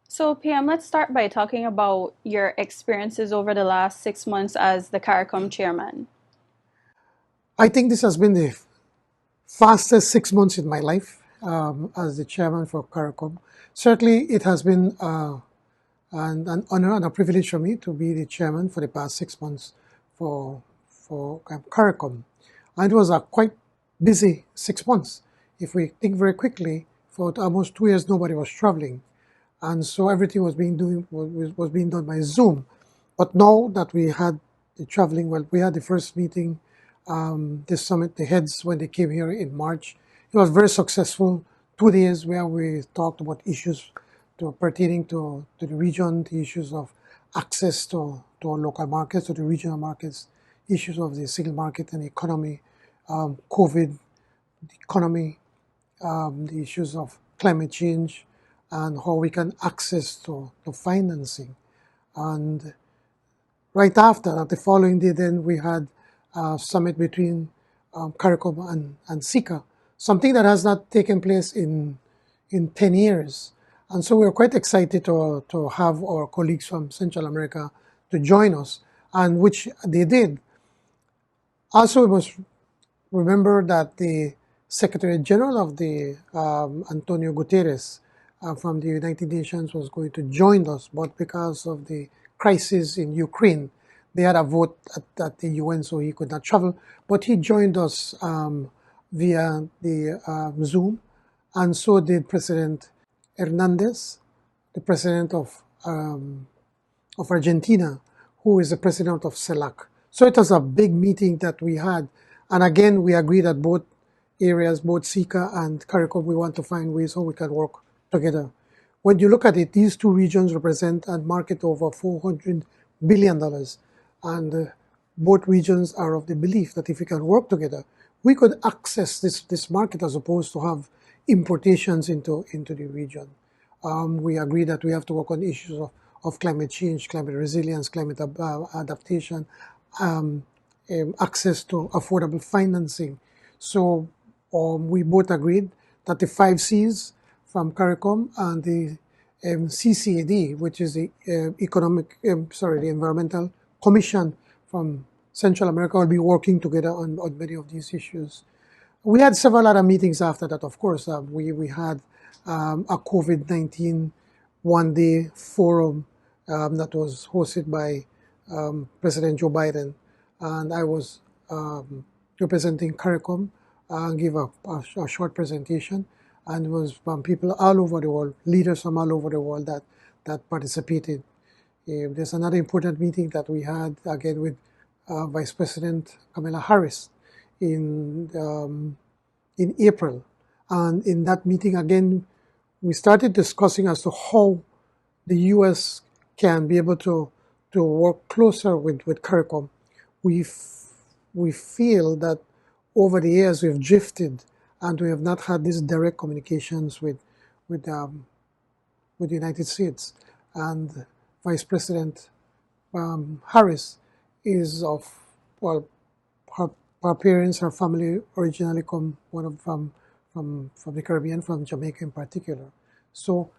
So, PM, let's start by talking about your experiences over the last 6 months as the CARICOM chairman. I think this has been the fastest 6 months in my life as the chairman for CARICOM. Certainly, it has been an honor and a privilege for me to be the chairman for the past 6 months for CARICOM. And it was a quite busy 6 months. If we think very quickly, for almost 2 years, nobody was traveling. And so everything was being done by Zoom. But now that we had the traveling, well, we had the first meeting, this summit, the heads, when they came here in March. It was very successful. 2 days where we talked about issues pertaining to the region, the issues of access to our local markets, to the regional markets, issues of the single market and economy, COVID, the economy, the issues of climate change, and how we can access to financing. And right after that, the following day, then we had a summit between CARICOM and SICA, something that has not taken place in 10 years. And so we were quite excited to have our colleagues from Central America to join us, and which they did. Also, we must remember that the Secretary General of the Antonio Guterres from the United Nations was going to join us, but because of the crisis in Ukraine, they had a vote at the UN, so he could not travel. But he joined us via the Zoom, and so did President Hernandez, the president of Argentina, who is the president of CELAC. So it was a big meeting that we had. And again, we agreed that both areas, both SICA and CARICOM, we want to find ways how we can work together. When you look at it, these two regions represent a market over $400 billion. And both regions are of the belief that if we can work together, we could access this market as opposed to have importations into the region. We agree that we have to work on issues of climate change, climate resilience, climate adaptation, access to affordable financing. So we both agreed that the 5 Cs from CARICOM and the CCAD, which is the the Environmental Commission from Central America, will be working together on many of these issues. We had several other meetings after that, of course. We had a COVID-19 one-day forum that was hosted by President Joe Biden, and I was representing CARICOM and gave a short presentation, and it was from people all over the world, leaders from all over the world that participated. There's another important meeting that we had again with Vice President Kamala Harris in April, and in that meeting again we started discussing as to how the U.S. can be able to work closer with CARICOM. We feel that over the years we've drifted and we have not had these direct communications with the United States. And Vice President Harris is her parents, her family originally come from the Caribbean, from Jamaica in particular. So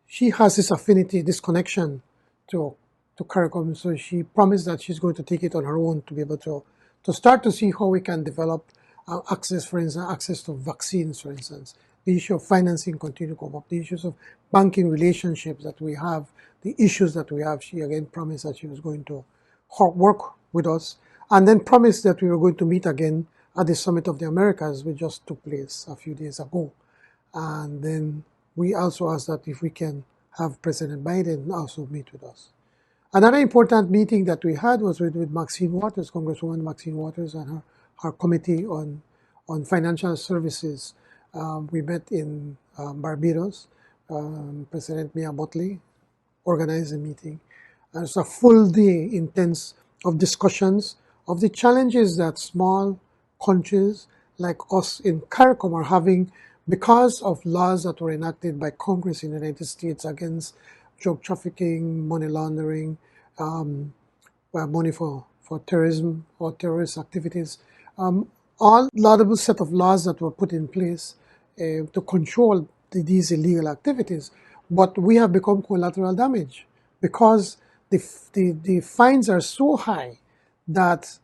she has this affinity, this connection to CARICOM. So she promised that she's going to take it on her own to be able to start to see how we can develop access, for instance, access to vaccines, for instance. The issue of financing continue to come up. The issues of banking relationships that we have, the issues that we have. She again promised that she was going to work with us, and then promised that we were going to meet again at the Summit of the Americas, which just took place a few days ago. And then we also asked that if we can have President Biden also meet with us. Another important meeting that we had was with Maxine Waters, Congresswoman Maxine Waters, and her committee on financial services. We met in Barbados. President Mia Motley organized a meeting. And it's a full day intense of discussions of the challenges that small countries like us in CARICOM are having because of laws that were enacted by Congress in the United States against drug trafficking, money laundering, money for terrorism or terrorist activities. All laudable set of laws that were put in place to control these illegal activities. but we have become collateral damage because the fines are so high that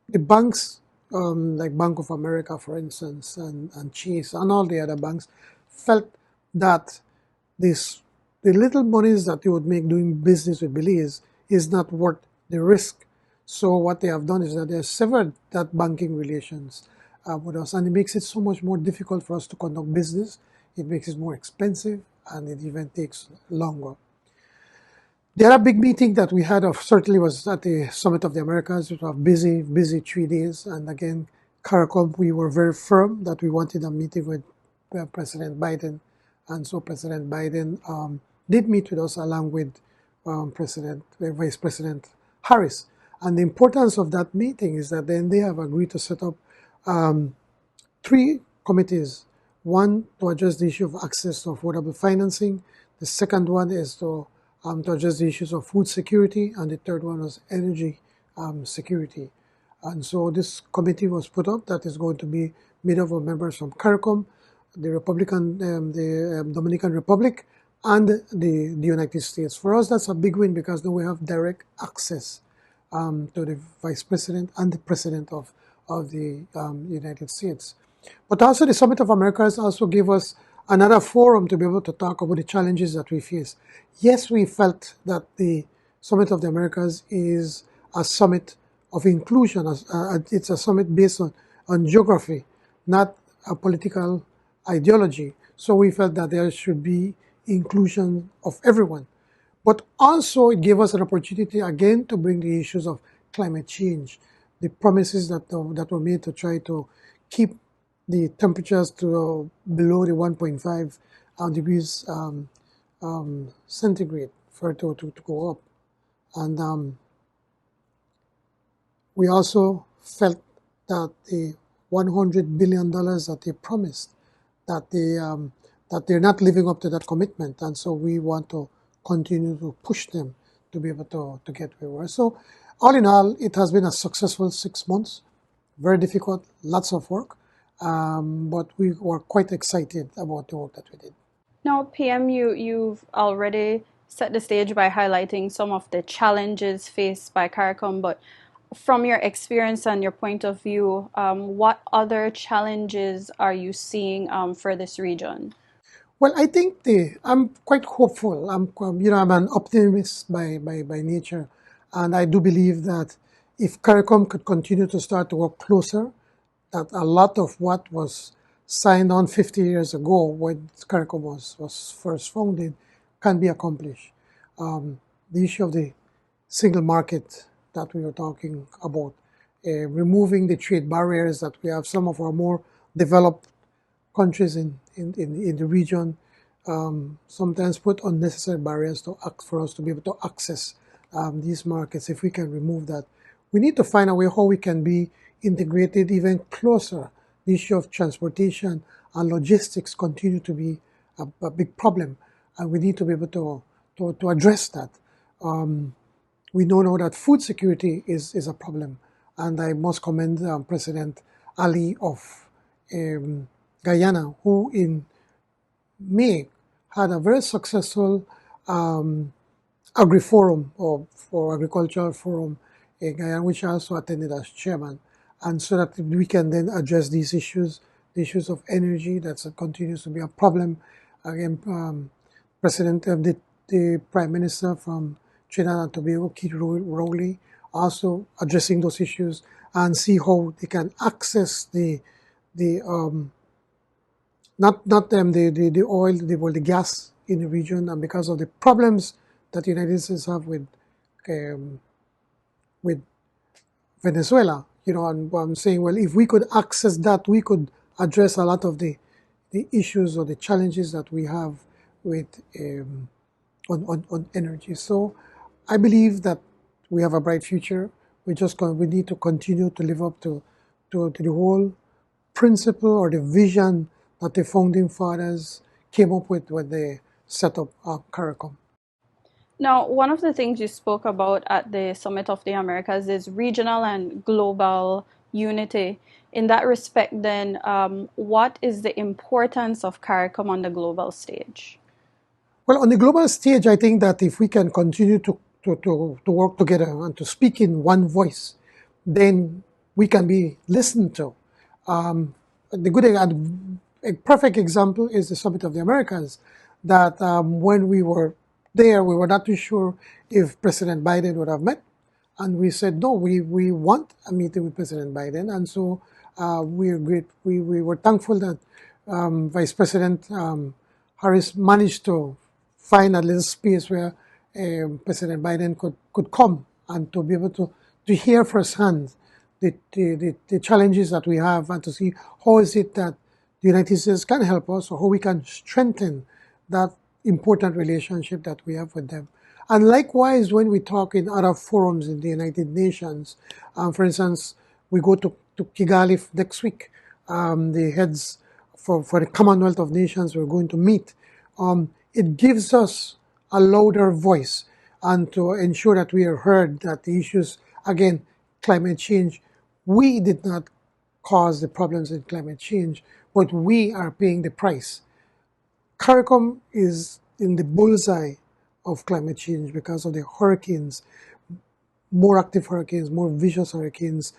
the banks, like Bank of America, for instance, and Chase, and all the other banks, felt that this the little monies that you would make doing business with Belize is not worth the risk. So what they have done is that they have severed that banking relations with us, and it makes it so much more difficult for us to conduct business. It makes it more expensive, and it even takes longer. The other big meeting that we had certainly was at the Summit of the Americas. It was a busy, busy 3 days. And again, CARICOM, we were very firm that we wanted a meeting with President Biden. And so President Biden did meet with us along with Vice President Harris. And the importance of that meeting is that then they have agreed to set up 3 committees. One to address the issue of access to affordable financing. The second one is to address the issues of food security, and the third one was energy security. And so this committee was put up that is going to be made up of members from CARICOM, the Dominican Republic, and the United States. For us, that's a big win because now we have direct access to the Vice President and the President of the United States. But also the Summit of Americas also gave us another forum to be able to talk about the challenges that we face. Yes, we felt that the Summit of the Americas is a summit of inclusion. It's a summit based on geography, not a political ideology. So we felt that there should be inclusion of everyone. But also it gave us an opportunity again to bring the issues of climate change, the promises that were made to try to keep the temperatures to below the 1.5 degrees centigrade for it to go up. And we also felt that the $100 billion that they promised, that they're not living up to that commitment. And so we want to continue to push them to be able to get where we were. So all in all, it has been a successful 6 months, very difficult, lots of work. But we were quite excited about the work that we did. Now, PM, you've already set the stage by highlighting some of the challenges faced by CARICOM, but from your experience and your point of view, what other challenges are you seeing for this region? Well, I think I'm quite hopeful. I'm an optimist by nature, and I do believe that if CARICOM could continue to start to work closer, that a lot of what was signed on 50 years ago when CARICOM was first founded can be accomplished. The issue of the single market that we were talking about, removing the trade barriers that we have, some of our more developed countries in the region sometimes put unnecessary barriers for us to be able to access these markets. If we can remove that, we need to find a way how we can be integrated even closer. The issue of transportation and logistics continue to be a big problem, and we need to be able to address that. We know now that food security is a problem, and I must commend President Ali of Guyana, who in May had a very successful agri-forum or agricultural forum in Guyana, which I also attended as chairman. And so that we can then address these issues, the issues of energy that continues to be a problem. Again, the Prime Minister from Trinidad and Tobago, Keith Rowley, also addressing those issues and see how they can access the oil, the gas in the region, and because of the problems that the United States have with Venezuela. And I'm saying, well, if we could access that, we could address a lot of the issues or the challenges that we have with on energy. So I believe that we have a bright future. We need to continue to live up to the whole principle or the vision that the founding fathers came up with when they set up CARICOM. Now, one of the things you spoke about at the Summit of the Americas is regional and global unity. In that respect, then, what is the importance of CARICOM on the global stage? Well, on the global stage, I think that if we can continue to work together and to speak in one voice, then we can be listened to. The good and a perfect example is the Summit of the Americas, that when we were there, we were not too sure if President Biden would have met. And we said, no, we want a meeting with President Biden. And so we agreed. We were thankful that Vice President Harris managed to find a little space where President Biden could come and to be able to hear firsthand the challenges that we have and to see how is it that the United States can help us or how we can strengthen that important relationship that we have with them. And likewise, when we talk in other forums in the United Nations, for instance, we go to Kigali next week, the heads for the Commonwealth of Nations we're going to meet. It gives us a louder voice and to ensure that we are heard, that the issues, again, climate change, we did not cause the problems in climate change, but we are paying the price. CARICOM is in the bullseye of climate change because of the hurricanes, more active hurricanes, more vicious hurricanes,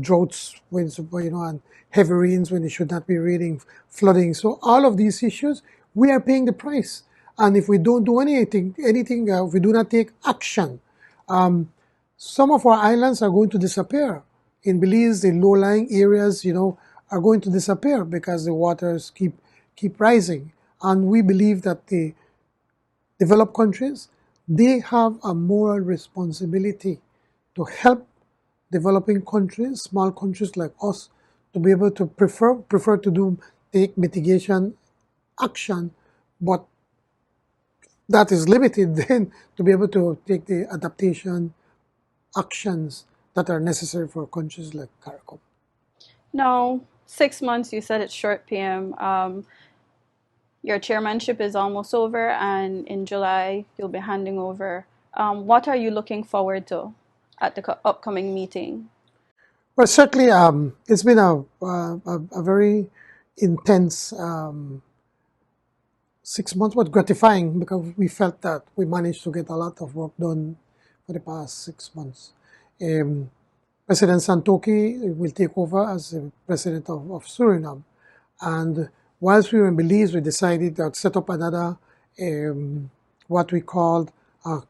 droughts, and heavy rains when it should not be raining, flooding. So all of these issues, we are paying the price. And if we don't do anything, if we do not take action, some of our islands are going to disappear. In Belize, the low-lying areas, are going to disappear because the waters keep rising. And we believe that the developed countries, they have a moral responsibility to help developing countries, small countries like us, to be able to prefer to take mitigation action, but that is limited then to be able to take the adaptation actions that are necessary for countries like CARICOM. Now, 6 months, you said it's short, PM. Your chairmanship is almost over, and in July, you'll be handing over. What are you looking forward to at the upcoming meeting? Well, certainly, it's been a very intense 6 months, but gratifying because we felt that we managed to get a lot of work done for the past 6 months. President Santokhi will take over as the president of Suriname. And whilst we were in Belize, we decided to set up another, what we called a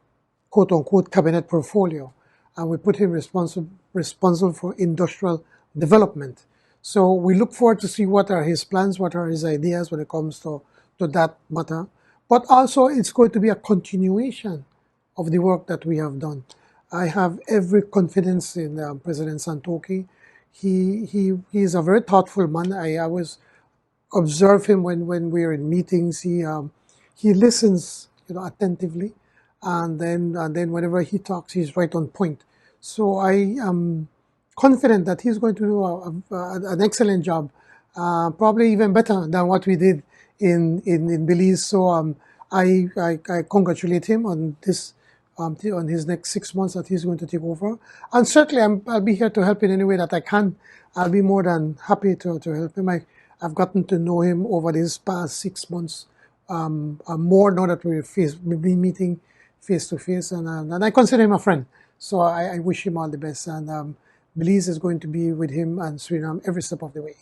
quote-unquote cabinet portfolio. And we put him responsible for industrial development. So we look forward to see what are his plans, what are his ideas when it comes to that matter. But also it's going to be a continuation of the work that we have done. I have every confidence in President Santokhi. He is a very thoughtful man. I always observe him when we're in meetings. He listens, attentively, and then whenever he talks, he's right on point. So I am confident that he's going to do an excellent job, probably even better than what we did in Belize. So I congratulate him on this. On his next 6 months that he's going to take over. And certainly I'll be here to help in any way that I can. I'll be more than happy to help him. I've gotten to know him over these past 6 months more now that we've been meeting face to face, and I consider him a friend. So I wish him all the best, and Belize is going to be with him and Suriname every step of the way.